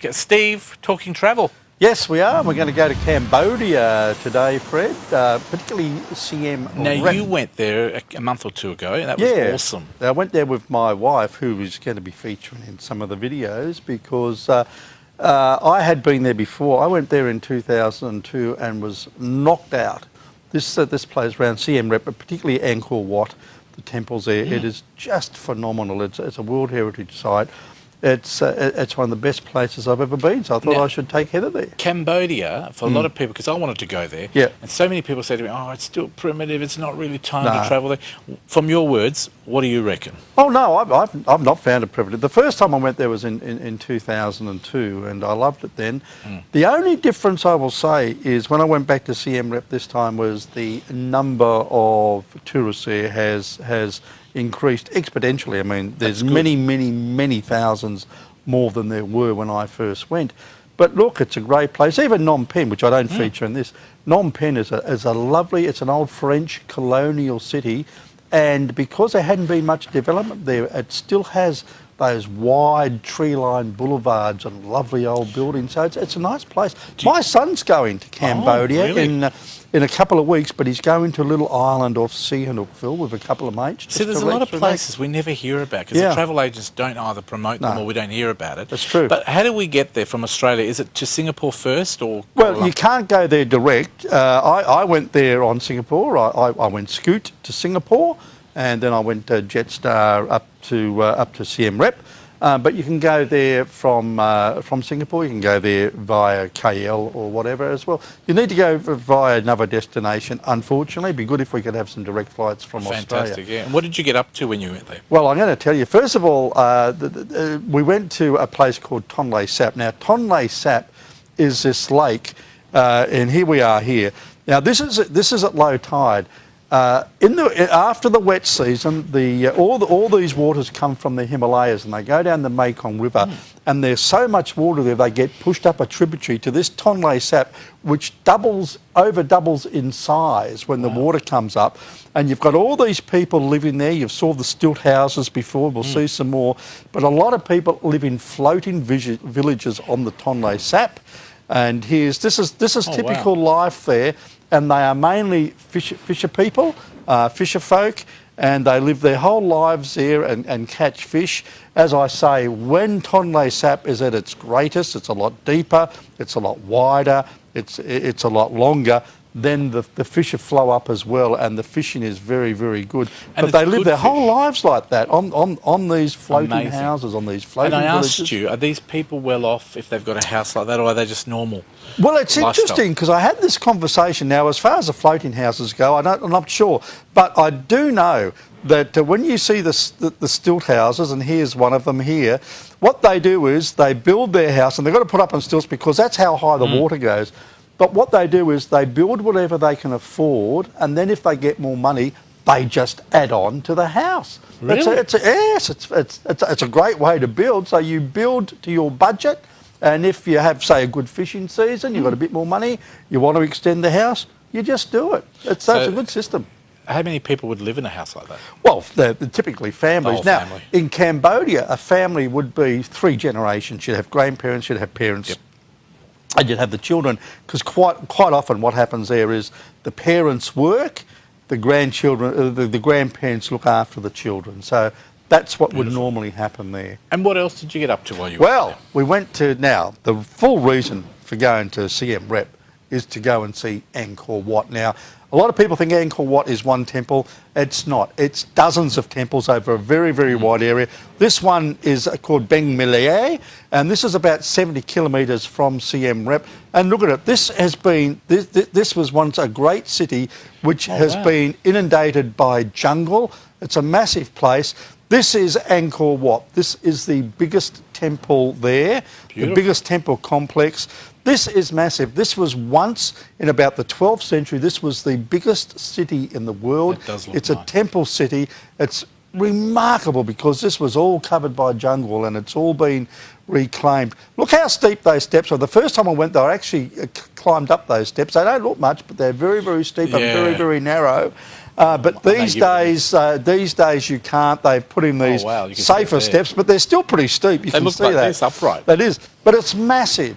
Okay, Steve, talking travel. Yes, we are. We're going to go to Cambodia today, Fred, particularly Siem Reap. Now, you went there a month or two ago, and that was awesome. I went there with my wife, who is going to be featuring in some of the videos, because I had been there before. I went there in 2002 and was knocked out. This place around Siem Reap, but particularly Angkor Wat, the temples there, it is just phenomenal. It's a World Heritage Site. It's one of the best places I've ever been, so I thought I should take Heather there. Cambodia, for a lot of people, because I wanted to go there, and so many people say to me, oh, it's still primitive, it's not really time to travel there. From your words, what do you reckon? Oh, no, I've not found it primitive. The first time I went there was in 2002, and I loved it then. The only difference I will say is when I went back to Siem Reap this time was the number of tourists there has increased exponentially. I mean, there's many thousands more than there were when I first went. But look, it's a great place. Even Phnom Penh, which I don't feature in this, Phnom Penh is a lovely, it's an old French colonial city, and because there hadn't been much development there, it still has those wide tree-lined boulevards and lovely old buildings. So it's a nice place. My son's going to Cambodia in a couple of weeks, but he's going to a little island off Sihanoukville with a couple of mates. See, there's a lot of places we never hear about because the travel agents don't either promote them or we don't hear about it. That's true. But how do we get there from Australia? Is it to Singapore first or? Well, you can't go there direct. I went there on Singapore. I went scoot to Singapore, and then I went Jetstar up to Siem Reap. But you can go there from Singapore. You can go there via KL or whatever as well. You need to go via another destination. Unfortunately, it'd be good if we could have some direct flights from Australia. Fantastic, yeah. And what did you get up to when you went there? Well, I'm going to tell you. First of all, we went to a place called Tonle Sap. Now, Tonle Sap is this lake, and here we are here. Now, this is at low tide. After the wet season, all these waters come from the Himalayas and they go down the Mekong River, and there's so much water there they get pushed up a tributary to this Tonle Sap, which over doubles in size when the water comes up. And you've got all these people living there. You've saw the stilt houses before. We'll see some more. But a lot of people live in floating villages on the Tonle Sap. And this is typical life there. And they are mainly fisher people, fisher folk, and they live their whole lives there and catch fish. As I say, when Tonle Sap is at its greatest, it's a lot deeper, it's a lot wider, it's a lot longer. Then the fish flow up as well, and the fishing is very, very good. But they live their whole lives like that on these floating houses, on these floating villages. And I asked you, are these people well off if they've got a house like that, or are they just normal? Well, it's interesting because I had this conversation. Now, as far as the floating houses go, I'm not sure, but I do know that when you see the stilt houses, and here's one of them here, what they do is they build their house, and they've got to put up on stilts because that's how high the water goes. But what they do is they build whatever they can afford, and then if they get more money, they just add on to the house. Really? It's a great way to build. So you build to your budget, and if you have, say, a good fishing season, you've got a bit more money, you want to extend the house, you just do it. It's a good system. How many people would live in a house like that? Well, they're typically families. Now, in Cambodia, a family would be 3 generations. You'd have grandparents, you'd have parents. And you'd have the children, because quite often what happens there is the parents work, the grandparents look after the children. So that's what would normally happen there. And what else did you get up to while you were there? Well, we went to, now, the full reason for going to Siem Reap is to go and see Angkor Wat. Now, a lot of people think Angkor Wat is one temple. It's not. It's dozens of temples over a very, very wide area. This one is called Beng Milier, and this is about 70 kilometres from Siem Reap. And look at it. This was once a great city which has been inundated by jungle. It's a massive place. This is Angkor Wat. This is the biggest temple there, the biggest temple complex. This is massive. This was once, in about the 12th century, this was the biggest city in the world. It's a temple city. It's remarkable because this was all covered by jungle and it's all been reclaimed. Look how steep those steps are. The first time I went there, I actually climbed up those steps. They don't look much, but they're very, very steep and very, very narrow. But these days you can't. They've put in these safer steps, but they're still pretty steep. You can see that. This upright. That is, but it's massive.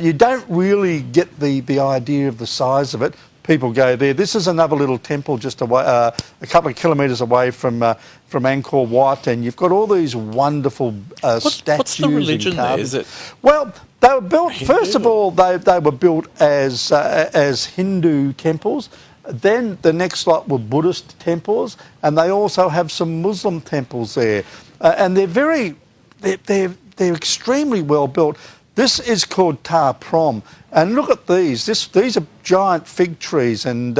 You don't really get the idea of the size of it. People go there. This is another little temple just away, a couple of kilometres away from Angkor Wat, and you've got all these wonderful statues. What's the religion there? Is it? Well, they were built. First of all, they were built as Hindu temples. Then the next lot were Buddhist temples, and they also have some Muslim temples there, and they're extremely well built. This is called Tar Prom, and look at these. These are giant fig trees, and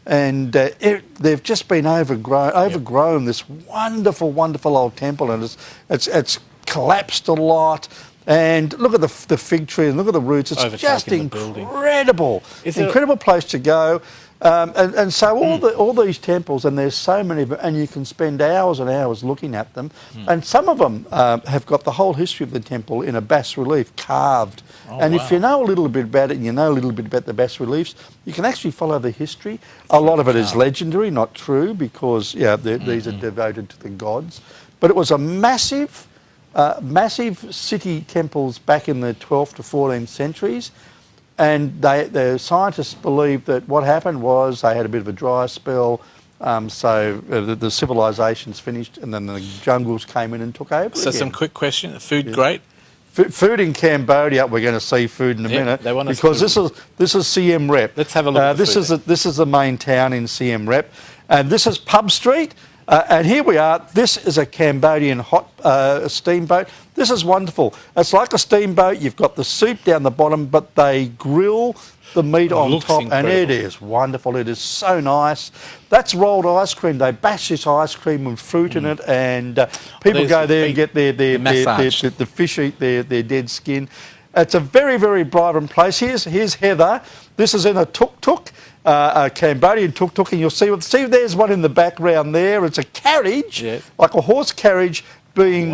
they've just been overgrown. This wonderful old temple, and it's collapsed a lot. And look at the fig tree, and look at the roots. It's just incredible. It's an incredible place to go. And so all these temples, and there's so many of them, and you can spend hours and hours looking at them. And some of them have got the whole history of the temple in a bas relief carved. If you know a little bit about it, and you know a little bit about the bas reliefs, you can actually follow the history. A lot of it is legendary, not true, because these are devoted to the gods. But it was a massive city temples back in the 12th to 14th centuries. And the scientists believe that what happened was they had a bit of a dry spell, so the civilization's finished, and then the jungles came in and took over. So some quick question: food great? Food in Cambodia, we're going to see food in a minute, because this is Siem Reap. Let's have a look at the food. This is the main town in Siem Reap, and this is Pub Street. And here we are. This is a Cambodian hot steamboat. This is wonderful. It's like a steamboat. You've got the soup down the bottom, but they grill the meat on top, and it is wonderful. It is so nice. That's rolled ice cream. They bash this ice cream with fruit in it, and people go there and get the fish eat their dead skin. It's a very, very vibrant place. Here's Heather. This is in a tuk-tuk. A Cambodian tuk-tuk, and you'll see there's one in the background there. It's a carriage, like a horse carriage being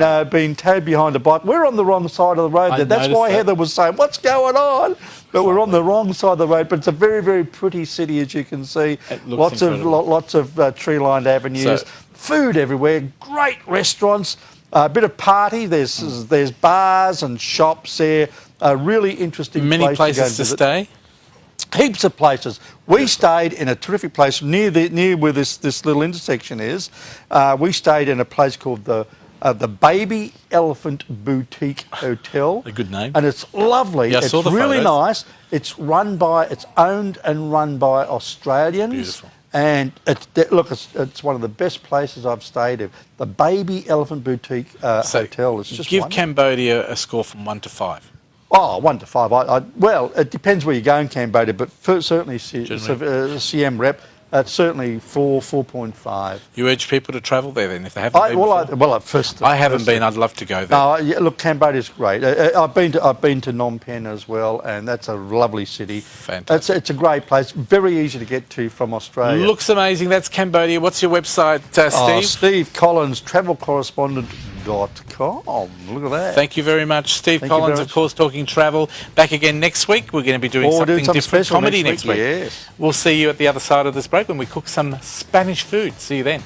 towed behind a bike. We're on the wrong side of the road there. That's why Heather was saying, what's going on? But we're on the wrong side of the road. But it's a very, very pretty city, as you can see. Lots of tree-lined avenues. Food everywhere, great restaurants, a bit of party. There's bars and shops there. A really interesting place. Many places to stay? Heaps of places. We stayed in a terrific place near where this little intersection is. We stayed in a place called the Baby Elephant Boutique Hotel. A good name. And it's lovely. Yeah, I saw the really photos. nice. It's owned and run by Australians. Beautiful. And it's one of the best places I've stayed in. The Baby Elephant Boutique Hotel. It's just give wonderful. Cambodia a score from 1 to 5. Oh, 1 to 5. Well, it depends where you go in Cambodia, but certainly Siem Reap, certainly 4.5. You urge people to travel there then, if they haven't been I haven't been. I'd love to go there. No, look, Cambodia's great. I've been to Phnom Penh as well, and that's a lovely city. Fantastic. It's a great place. Very easy to get to from Australia. Looks amazing. That's Cambodia. What's your website, Steve? Steve Collins, travel correspondent.com. Look at that. Thank you very much. Steve Collins, of course, talking travel. Back again next week. We're going to be doing something different. Comedy next week. Yes. We'll see you at the other side of this break when we cook some Spanish food. See you then.